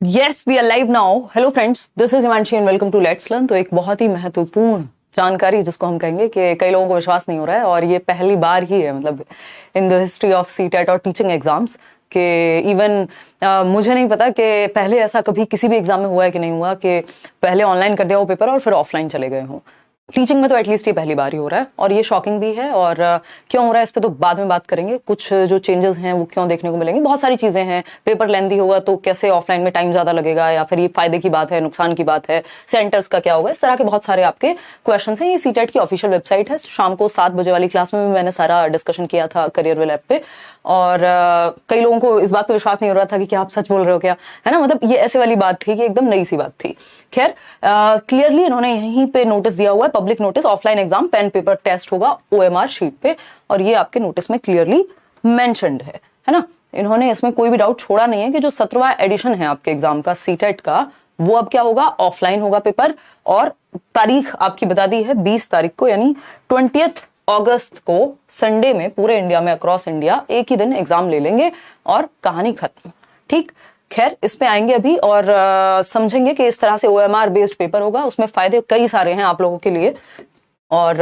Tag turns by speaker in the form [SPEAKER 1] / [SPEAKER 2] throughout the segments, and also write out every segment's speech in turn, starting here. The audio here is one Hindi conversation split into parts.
[SPEAKER 1] Yes we are live now. Hello friends, this is Himanshi and welcome to let's learn. तो एक बहुत ही महत्वपूर्ण जानकारी जिसको हम कहेंगे कि कई लोगों को विश्वास नहीं हो रहा है और ये पहली बार ही है मतलब in the history of CTET और टीचिंग एग्जाम्स कि इवन मुझे नहीं पता कि पहले ऐसा कभी किसी भी एग्जाम में हुआ है कि नहीं हुआ कि पहले ऑनलाइन कर दिया वो पेपर और फिर ऑफलाइन चले गए हों। टीचिंग में तो एटलीस्ट ये पहली बार ही हो रहा है और ये शॉकिंग भी है। और क्यों हो रहा है इस पे तो बाद में बात करेंगे। कुछ जो चेंजेस हैं वो क्यों देखने को मिलेंगे, बहुत सारी चीजें हैं। पेपर लेंथी होगा तो कैसे ऑफलाइन में टाइम ज्यादा लगेगा, या फिर ये फायदे की बात है नुकसान की बात है, सेंटर्स का क्या होगा, इस तरह के बहुत सारे आपके क्वेश्चन हैं। ये सीटेट की ऑफिशियल वेबसाइट है। शाम को 7 बजे वाली क्लास में भी मैंने सारा डिस्कशन किया था करियरवेल ऐप पे। और कई लोगों को इस बात पे विश्वास नहीं हो रहा था कि क्या आप सच बोल रहे हो क्या, है ना। मतलब ये ऐसे वाली बात थी कि एकदम नई सी बात थी। खैर क्लियरली इन्होंने यहीं पे नोटिस दिया हुआ है, public notice, offline exam pen paper test होगा OMR शीट पे, और ये आपके नोटिस में क्लियरली मेंशन्ड है ना। इन्होंने इसमें कोई भी डाउट छोड़ा नहीं है कि जो 17वां एडिशन है आपके एग्जाम का सीटेट का, वो अब क्या होगा, ऑफलाइन होगा पेपर। और तारीख आपकी बता दी है 20 तारीख को, यानी 20 अगस्त को संडे में पूरे इंडिया में अक्रॉस इंडिया एक ही दिन एग्जाम ले लेंगे और कहानी खत्म। ठीक, खैर इस पे आएंगे अभी और समझेंगे कि इस तरह से OMR बेस्ड पेपर होगा। उसमें फायदे कई सारे हैं आप लोगों के लिए। और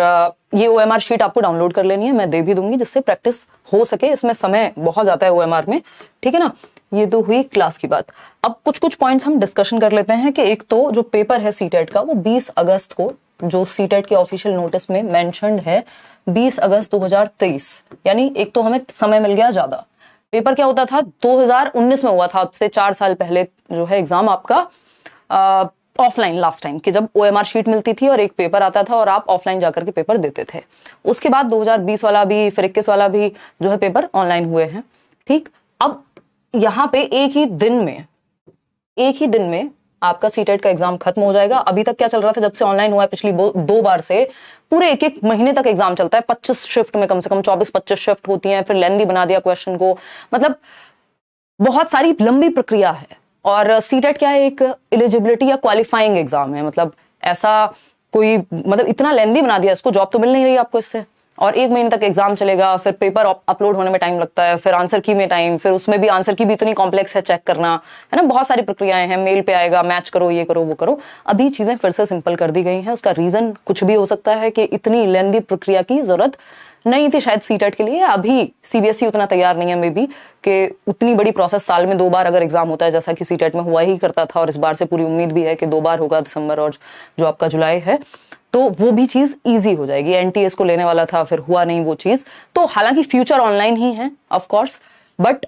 [SPEAKER 1] ये OMR शीट आपको डाउनलोड कर लेनी है, मैं दे भी दूंगी जिससे प्रैक्टिस हो सके। इसमें समय बहुत जाता है OMR में, ठीक है ना। ये तो हुई क्लास की बात। अब कुछ पॉइंट्स हम डिस्कशन कर लेते हैं कि एक तो जो पेपर है सीटेट का वो 20 अगस्त को, जो सीटेट के ऑफिशियल नोटिस में मेंशन्ड है 20 अगस्त 2023, यानी एक तो हमें समय मिल गया ज्यादा। पेपर क्या होता था 2019 में हुआ था, अब से 4 साल पहले जो है एग्जाम आपका ऑफलाइन लास्ट टाइम, कि जब OMR शीट मिलती थी और एक पेपर आता था और आप ऑफलाइन जाकर के पेपर देते थे। उसके बाद 2020 वाला भी फिर 21 वाला भी जो है पेपर ऑनलाइन हुए हैं। ठीक, अब यहाँ पे एक ही दिन में आपका सीटेट का एग्जाम खत्म हो जाएगा। अभी तक क्या चल रहा था, जब से ऑनलाइन हुआ है पिछली 2 बार से पूरे एक महीने तक एग्जाम चलता है। 25 शिफ्ट में, कम से कम 24-25 शिफ्ट होती हैं। फिर लेंदी बना दिया क्वेश्चन को, मतलब बहुत सारी लंबी प्रक्रिया है। और सीटेट क्या है, एक एलिजिबिलिटी या क्वालिफाइंग एग्जाम है। मतलब ऐसा कोई, मतलब इतना लेंदी बना दिया इसको, जॉब तो मिल नहीं रही आपको इससे। और 1 महीने तक एग्जाम चलेगा, फिर पेपर अपलोड होने में टाइम लगता है, फिर आंसर की में टाइम, फिर उसमें भी आंसर की भी इतनी कॉम्प्लेक्स है चेक करना, है ना। बहुत सारी प्रक्रियाएं हैं, मेल पे आएगा, मैच करो, ये करो वो करो। अभी चीजें फिर से सिंपल कर दी गई हैं। उसका रीजन कुछ भी हो सकता है कि इतनी लेंदी प्रक्रिया की जरूरत नहीं थी शायद सीटेट के लिए। अभी CBSE उतना तैयार नहीं है मे बी कि उतनी बड़ी प्रोसेस, साल में 2 बार अगर एग्जाम होता है जैसा कि सीटेट में हुआ ही करता था। और इस बार से पूरी उम्मीद भी है कि 2 बार होगा, दिसंबर और जो आपका जुलाई है, तो वो भी चीज इजी हो जाएगी। NTS को लेने वाला था, फिर हुआ नहीं वो चीज। तो हालांकि फ्यूचर ऑनलाइन ही है ऑफ कोर्स, बट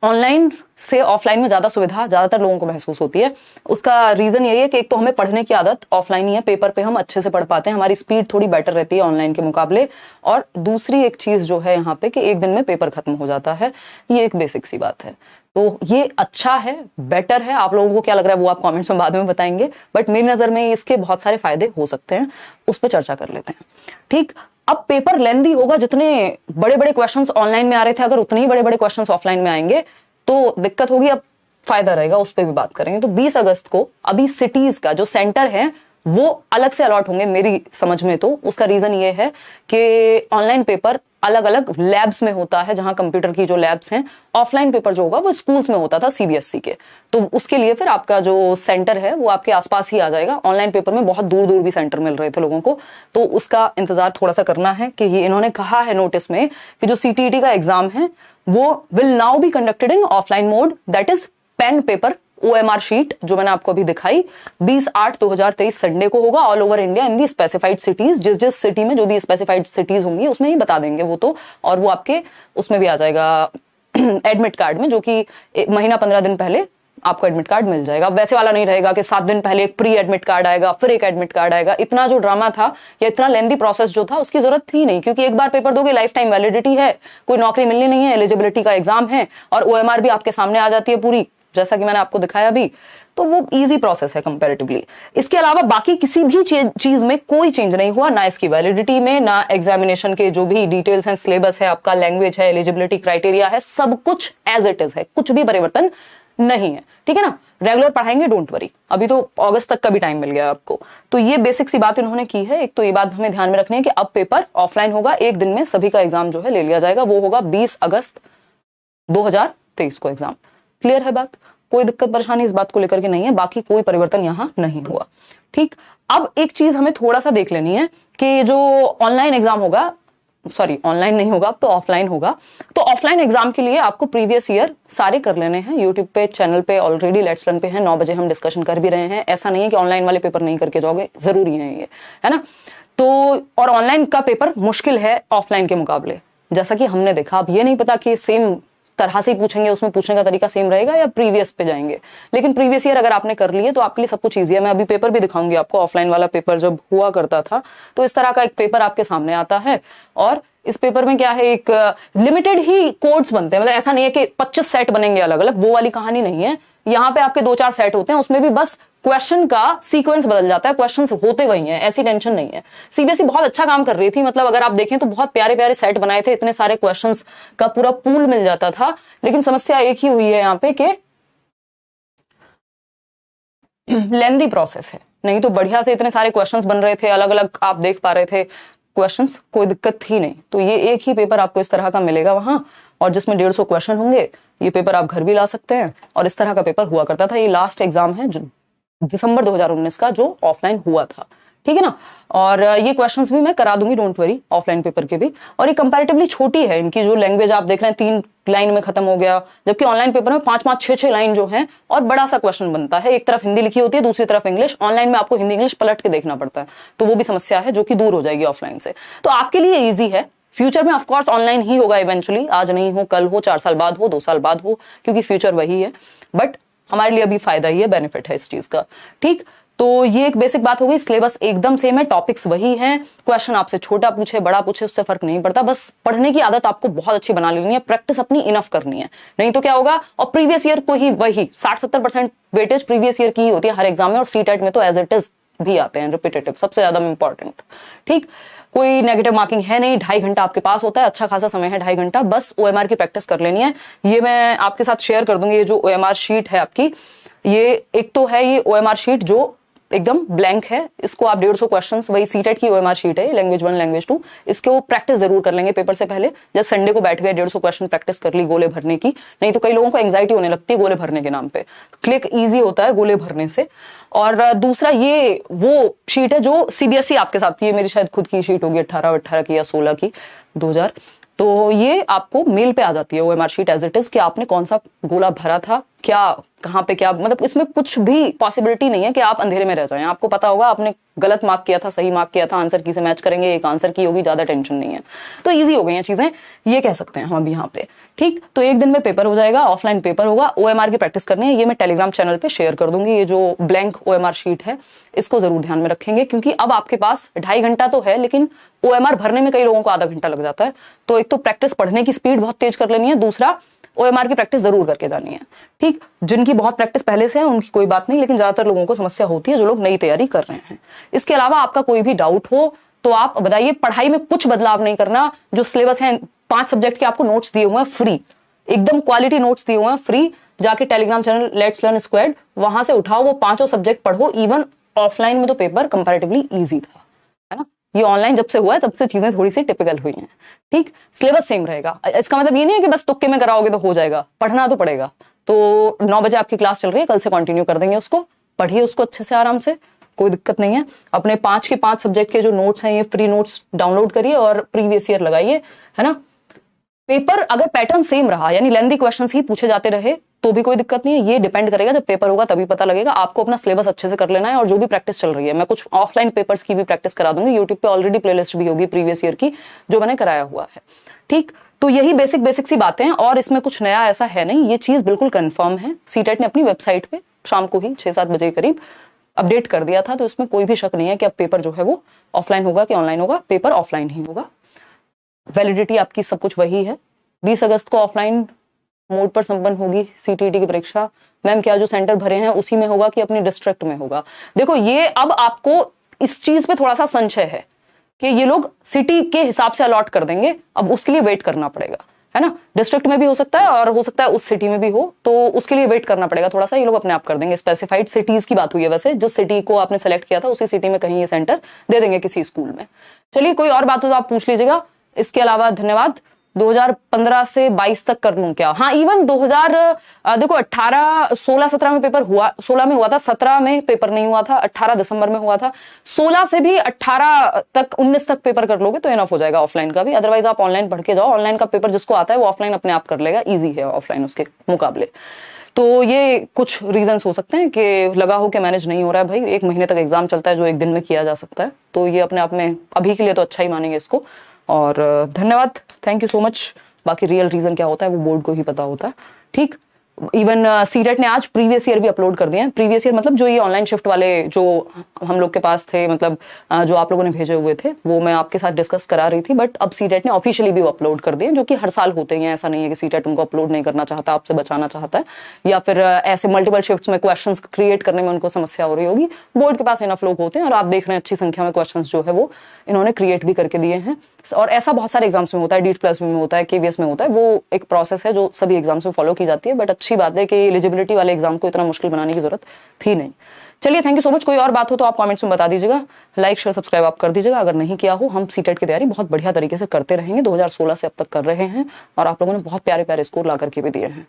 [SPEAKER 1] ऑनलाइन से ऑफलाइन में ज्यादा सुविधा ज्यादातर लोगों को महसूस होती है। उसका रीजन यही है कि एक तो हमें पढ़ने की आदत ऑफलाइन ही है, पेपर पे हम अच्छे से पढ़ पाते हैं, हमारी स्पीड थोड़ी बेटर रहती है ऑनलाइन के मुकाबले। और दूसरी एक चीज जो है यहाँ पे कि एक दिन में पेपर खत्म हो जाता है, ये एक बेसिक सी बात है। तो ये अच्छा है, बेटर है। आप लोगों को क्या लग रहा है वो आप कमेंट्स में बाद में बताएंगे, बट मेरी नजर में इसके बहुत सारे फायदे हो सकते हैं, उस पर चर्चा कर लेते हैं। ठीक, अब पेपर लेंदी होगा। जितने बड़े बड़े क्वेश्चंस ऑनलाइन में आ रहे थे, अगर उतने ही बड़े बड़े क्वेश्चंस ऑफलाइन में आएंगे तो दिक्कत होगी। अब फायदा रहेगा, उस पर भी बात करेंगे। तो 20 अगस्त को अभी सिटीज का जो सेंटर है वो अलग से अलॉट होंगे मेरी समझ में। तो उसका रीजन ये है कि ऑनलाइन पेपर अलग अलग लैब्स में होता है, जहां कंप्यूटर की जो लैब्स हैं। ऑफलाइन पेपर जो होगा वो स्कूल्स में होता था CBSE के, तो उसके लिए फिर आपका जो सेंटर है वो आपके आसपास ही आ जाएगा। ऑनलाइन पेपर में बहुत दूर दूर भी सेंटर मिल रहे थे लोगों को, तो उसका इंतजार थोड़ा सा करना है कि ये इन्होंने कहा है नोटिस में कि जो CTET का एग्जाम है वो will now be conducted in offline mode, that is pen paper OMR sheet, जो मैंने आपको अभी दिखाई 20/8/2023 संडे को होगा all over India in the specified cities. जिस जिस सिटी में जो भी स्पेसिफाइड सिटीज होंगी उसमें ही बता देंगे वो तो, और वो आपके उसमें भी आ जाएगा एडमिट कार्ड में, जो कि महीना 15 दिन पहले आपको एडमिट कार्ड मिल जाएगा। वैसे वाला नहीं रहेगा कि 7 दिन पहले एक प्री एडमिट कार्ड आएगा, फिर एक एडमिट कार्ड आएगा। इतना जो ड्रामा था या इतना लेंदी प्रोसेस जो था, उसकी जरूरत थी नहीं, क्योंकि एक बार पेपर दोगे, लाइफ टाइम वैलिडिटी है, कोई नौकरी मिलनी नहीं है, एलिजिबिलिटी का एग्जाम है, और OMR भी आपके सामने आ जाती है पूरी, जैसा कि मैंने आपको दिखाया अभी। तो वो इजी प्रोसेस है कंपैरेटिवली। इसके अलावा बाकी किसी भी चीज में कोई चेंज नहीं हुआ, ना इसकी वैलिडिटी में, ना एग्जामिनेशन के जो भी डिटेल्स हैं, सिलेबस है आपका, लैंग्वेज है, एलिजिबिलिटी क्राइटेरिया है, सब कुछ एज इट इज है, कुछ भी परिवर्तन नहीं है। ठीक है ना, रेगुलर पढ़ाएंगे, डोंट वरी। अभी तो अगस्त तक का भी टाइम मिल गया आपको। तो ये बेसिक सी बात इन्होंने की है। एक तो ये बात हमें ध्यान में रखनी है कि अब पेपर ऑफलाइन होगा, एक दिन में सभी का एग्जाम जो है ले लिया जाएगा। वो होगा 20 अगस्त 2023 को एग्जाम। क्लियर है बात? कोई दिक्कत परेशानी इस बात को लेकर के नहीं है, बाकी कोई परिवर्तन यहाँ नहीं हुआ। ठीक, अब एक चीज हमें थोड़ा सा देख लेनी है कि जो ऑनलाइन एग्जाम होगा, सॉरी ऑनलाइन नहीं होगा, अब तो ऑफलाइन होगा। तो ऑफलाइन एग्जाम के लिए आपको प्रीवियस ईयर सारे कर लेने हैं। यूट्यूब पे चैनल पे ऑलरेडी लेट्स लर्न पे है, 9 बजे हम डिस्कशन कर भी रहे हैं। ऐसा नहीं है कि ऑनलाइन वाले पेपर नहीं करके जाओगे, जरूरी है ये, है ना। तो और ऑनलाइन का पेपर मुश्किल है ऑफलाइन के मुकाबले, जैसा कि हमने देखा। अब ये नहीं पता कि सेम तरह से पूछेंगे, उसमें पूछने का तरीका सेम रहेगा या प्रीवियस पे जाएंगे, लेकिन प्रीवियस ईयर अगर आपने कर लिए तो आपके लिए सब कुछ ईजी है। मैं अभी पेपर भी दिखाऊंगी आपको, ऑफलाइन वाला पेपर जब हुआ करता था तो इस तरह का एक पेपर आपके सामने आता है, और इस पेपर में क्या है, एक लिमिटेड ही कोड्स बनते हैं। मतलब ऐसा नहीं है कि 25 सेट बनेंगे अलग अलग, वो वाली कहानी नहीं है। यहाँ पे आपके 2-4 सेट होते हैं, उसमें भी बस क्वेश्चन का सीक्वेंस बदल जाता है, क्वेश्चंस होते वही हैं, ऐसी टेंशन नहीं है। सीबीएसई बहुत अच्छा काम कर रही थी, मतलब अगर आप देखें तो बहुत प्यारे प्यारे सेट बनाए थे, इतने सारे क्वेश्चंस का पूरा पूल मिल जाता था। लेकिन समस्या एक ही हुई है यहाँ पे कि लेंदी प्रोसेस है, नहीं तो बढ़िया से इतने सारे क्वेश्चंस बन रहे थे, अलग अलग आप देख पा रहे थे क्वेश्चंस, कोई दिक्कत थी नहीं। तो ये एक ही पेपर आपको इस तरह का मिलेगा वहां, और जिसमें 150 क्वेश्चन होंगे। ये पेपर आप घर भी ला सकते हैं, और इस तरह का पेपर हुआ करता था। ये लास्ट एग्जाम है दिसंबर 2019 का जो ऑफलाइन हुआ था, ठीक है ना। और ये क्वेश्चंस भी मैं करा दूंगी, डोंट वरी, ऑफलाइन पेपर के भी। और ये कंपैरेटिवली छोटी है, इनकी जो लैंग्वेज आप देख रहे हैं 3 लाइन में खत्म हो गया, जबकि ऑनलाइन पेपर में 5-5, 6-6 लाइन जो है, और बड़ा सा क्वेश्चन बनता है। एक तरफ हिंदी लिखी होती है, दूसरी तरफ इंग्लिश। ऑनलाइन में आपको हिंदी इंग्लिश पलट के देखना पड़ता है, तो वो भी समस्या है जो कि दूर हो जाएगी ऑफलाइन से। तो आपके लिए ईजी है। फ्यूचर में ऑफकोर्स ऑनलाइन ही होगा इवेंचुअली, आज नहीं हो, कल हो, 4 साल बाद हो, 2 साल बाद हो, क्योंकि फ्यूचर वही है। बट हमारे लिए अभी फायदा ही है, बेनिफिट है इस चीज का। ठीक, तो ये एक बेसिक बात हो गई। सिलेबस एकदम सेम है, टॉपिक्स वही हैं, क्वेश्चन आपसे छोटा पूछे बड़ा पूछे उससे फर्क नहीं पड़ता। बस पढ़ने की आदत आपको बहुत अच्छी बना लेनी है, प्रैक्टिस अपनी इनफ करनी है, नहीं तो क्या होगा। और प्रीवियस ईयर को ही वही 60-70% वेटेज प्रीवियस ईयर की ही होती है हर एग्जाम में, और सीटेट में तो एज इट इज भी आते हैं रिपीटेटिव, सबसे ज्यादा इंपॉर्टेंट। ठीक, कोई नेगेटिव मार्किंग है नहीं, 2.5 घंटा आपके पास होता है, अच्छा खासा समय है 2.5 घंटा। बस ओएमआर की प्रैक्टिस कर लेनी है। ये मैं आपके साथ शेयर कर दूंगी, ये जो ओएमआर शीट है आपकी, ये एक तो है ये ओएमआर शीट जो एकदम ब्लैंक है, इसको आप 150 क्वेश्चंस, वही सीटेट की ओएमआर शीट है, लैंग्वेज 1 लैंग्वेज 2, इसके वो प्रैक्टिस जरूर कर लेंगे पेपर से पहले। जैसे संडे को बैठ गए 150 क्वेश्चन प्रैक्टिस कर ली गोले भरने की, नहीं तो कई लोगों को एंग्जाइटी होने लगती है गोले भरने के नाम पे। क्लिक इजी होता है गोले भरने से। और दूसरा ये वो शीट है जो सीबीएसई आपके साथ, ये मेरी शायद खुद की शीट होगी 18 की या 16 की 2000, तो ये आपको मेल पे आ जाती है OMR sheet as it is, कि आपने कौन सा गोला भरा था, क्या कहाँ पे क्या, मतलब इसमें कुछ भी पॉसिबिलिटी नहीं है कि आप अंधेरे में रह जाएं। आपको पता होगा आपने गलत मार्क किया था, सही मार्क किया था, आंसर की से मैच करेंगे, एक आंसर की होगी, ज्यादा टेंशन नहीं है। तो इजी हो गई हैं चीजें, ये कह सकते हैं हम अभी यहाँ पे। ठीक, तो एक दिन में पेपर हो जाएगा, ऑफलाइन पेपर होगा, ओएमआर की प्रैक्टिस करनी है। ये मैं टेलीग्राम चैनल पे शेयर कर दूंगी, ये जो ब्लैंक ओएमआर शीट है इसको जरूर ध्यान में रखेंगे, क्योंकि अब आपके पास 2.5 घंटा तो है, लेकिन ओएमआर भरने में कई लोगों को आधा घंटा लग जाता है। तो एक तो प्रैक्टिस, पढ़ने की स्पीड बहुत तेज कर लेनी है, दूसरा ओएमआर की प्रैक्टिस जरूर करके जानी है। ठीक, जिनकी बहुत प्रैक्टिस पहले से है उनकी कोई बात नहीं, लेकिन ज्यादातर लोगों को समस्या होती है जो लोग नई तैयारी कर रहे हैं। इसके अलावा आपका कोई भी डाउट हो तो आप बताइए। पढ़ाई में कुछ बदलाव नहीं करना, जो सिलेबस है 5 सब्जेक्ट के आपको नोट्स दिए हुए हैं फ्री, एकदम क्वालिटी नोट्स दिए हुए हैं फ्री। जाके Telegram channel let's learn squad, वहां से उठाओ, वो 5 सब्जेक्ट पढ़ो। इवन ऑफलाइन में तो पेपर कंपैरेटिवली ईजी था, है ना। ये ऑनलाइन जब से हुआ है तब से चीजें थोड़ी सी टिपिकल हुई हैं। ठीक, सिलेबस सेम रहेगा, इसका मतलब ये नहीं है कि बस तुक्के में कराओगे तो हो जाएगा, पढ़ना तो पड़ेगा। तो 9 बजे आपकी क्लास चल रही है, कल से कंटिन्यू कर देंगे उसको, पढ़िए उसको अच्छे से आराम से, कोई दिक्कत नहीं है। अपने 5 के 5 सब्जेक्ट के जो नोट्स हैं ये फ्री नोट्स डाउनलोड करिए और प्रीवियस ईयर लगाइए, है ना। पेपर अगर पैटर्न सेम रहा, यानी लेंथी क्वेश्चंस ही पूछे जाते रहे, तो भी कोई दिक्कत नहीं है। ये डिपेंड करेगा, जब पेपर होगा तभी पता लगेगा। आपको अपना सिलेबस अच्छे से कर लेना है, और जो भी प्रैक्टिस चल रही है, मैं कुछ ऑफलाइन पेपर्स की भी प्रैक्टिस करा दूंगी, यूट्यूब पे ऑलरेडी प्लेलिस्ट भी होगी प्रीवियस ईयर की जो मैंने कराया हुआ है। ठीक, तो यही बेसिक सी बातें हैं, और इसमें कुछ नया ऐसा है नहीं, ये चीज बिल्कुल कंफर्म है। सीटेट ने अपनी वेबसाइट पे शाम को ही 6-7 बजे के करीब अपडेट कर दिया था, तो इसमें कोई भी शक नहीं है कि अब पेपर जो है वो ऑफलाइन होगा कि ऑनलाइन होगा। पेपर ऑफलाइन ही होगा, वैलिडिटी आपकी सब कुछ वही है। 20 अगस्त को ऑफलाइन मोड पर संपन्न होगी सीटीईटी की परीक्षा। मैम क्या जो सेंटर भरे हैं उसी में होगा कि अपने डिस्ट्रिक्ट में होगा? देखो, ये अब आपको इस चीज पे थोड़ा सा संशय है कि ये लोग सिटी के हिसाब से अलॉट कर देंगे, अब उसके लिए वेट करना पड़ेगा, है ना। डिस्ट्रिक्ट में भी हो सकता है और हो सकता है उस सिटी में भी हो, तो उसके लिए वेट करना पड़ेगा थोड़ा सा। ये लोग अपने आप कर देंगे। स्पेसिफाइड सिटीज की बात हुई है वैसे, जिस सिटी को आपने सेलेक्ट किया था उसी सिटी में कहीं ये सेंटर दे देंगे किसी स्कूल में। चलिए, कोई और बात हो तो आप पूछ लीजिएगा। इसके अलावा धन्यवाद, 2015 से 22 तक कर लूं क्या? हाँ, इवन 2000 देखो 18 16 17 में पेपर हुआ, 16 में हुआ था, 17 में पेपर नहीं हुआ था, 18 दिसंबर में हुआ था, 16 से भी 18 तक 19 तक पेपर कर लोगे तो इनफ हो जाएगा ऑफलाइन का भी। अदरवाइज आप ऑनलाइन पढ़ के जाओ, ऑनलाइन का पेपर जिसको आता है वो ऑफलाइन अपने आप कर लेगा, ईजी है ऑफलाइन उसके मुकाबले। तो ये कुछ रीजंस हो सकते हैं कि लगा हो कि मैनेज नहीं हो रहा है भाई, 1 महीने तक एग्जाम चलता है जो 1 दिन में किया जा सकता है, तो ये अपने आप में अभी के लिए तो अच्छा ही मानेंगे इसको। और धन्यवाद, थैंक यू सो मच। बाकी रियल रीजन क्या होता है वो बोर्ड को ही पता होता है, ठीक। इवन सीटेट ने आज प्रीवियस ईयर भी अपलोड कर दिए हैं। प्रीवियस ईयर मतलब जो ये ऑनलाइन शिफ्ट वाले जो हम लोग के पास थे, मतलब जो आप लोगों ने भेजे हुए थे, वो मैं आपके साथ डिस्कस करा रही थी, बट अब सीटेट ने ऑफिशियली भी अपलोड कर दिए, जो कि हर साल होते हैं। ऐसा नहीं है कि सीटेट उनको अपलोड नहीं करना चाहता, आपसे बचाना चाहता है, या फिर ऐसे मल्टीपल शिफ्ट्स में क्वेश्चंस क्रिएट करने में उनको समस्या हो रही होगी। बोर्ड के पास इनफ लोग होते हैं और आप देख रहे हैं अच्छी संख्या में क्वेश्चंस जो है वो इन्होंने क्रिएट भी करके दिए हैं। और ऐसा बहुत सारे एग्जाम्स में होता है, डीट प्लस में होता है, केवीएस में होता है, वो एक प्रोसेस है जो सभी एग्जाम्स में फॉलो की जाती है। बट अच्छी बात है कि एलिजिबिलिटी वाले एग्जाम को इतना मुश्किल बनाने की जरूरत थी नहीं। चलिए, थैंक यू सो मच। कोई और बात हो तो आप कमेंट्स में बता दीजिएगा, लाइक शेयर सब्सक्राइब आप कर दीजिएगा अगर नहीं किया हो। हम सीटेट की तैयारी बहुत बढ़िया तरीके से करते रहेंगे, 2016 से अब तक कर रहे हैं और आप लोगों ने बहुत प्यारे प्यारे स्कोर ला करके भी दिए हैं।